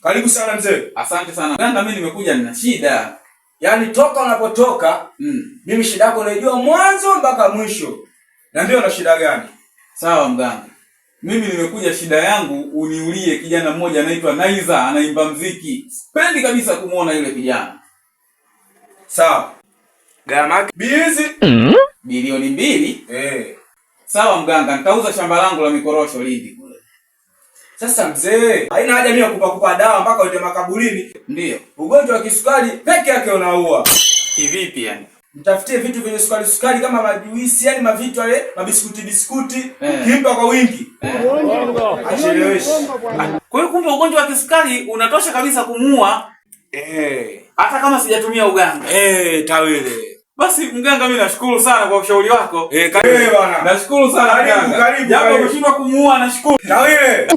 Karibu sana mzee. Asante sana. Mganga, mimi nimekuja nina shida. Yaani toka unapotoka, mimi shida yako naijua mwanzo mpaka mwisho. Na ndio na shida gani? Sawa mganga. Mimi nimekuja shida yangu uniulie kijana mmoja anaitwa Naiza, anaimba muziki. Sipendi kabisa kumuona yule kijana. Sawa. Gharama yake bizi Bilioni 2? Sawa mganga, nitauza shamba langu la mikorosho Lindi kule. Sasa mzee, haina haja mimi kukupa dawa mpaka uende makaburini. Ndio. Ugonjwa wa kisukari peke yake unaua. Kivipi yani? Mtafutie vitu vyenye sukari kama majuisi, yani mavitu yale, mabiskuti, kimpa kwa wingi. Acheleweshe. Kwa hiyo kumbe ugonjwa wa kisukari unatosha kabisa kumuua. Hata kama sijatumia uganga. Tawile. Basi mganga, mimi nashukuru sana kwa ushauri wako. Karibu bwana. Nashukuru sana mganga. Karibu. Japo umeshindwa kumuua, nashukuru. Tawile.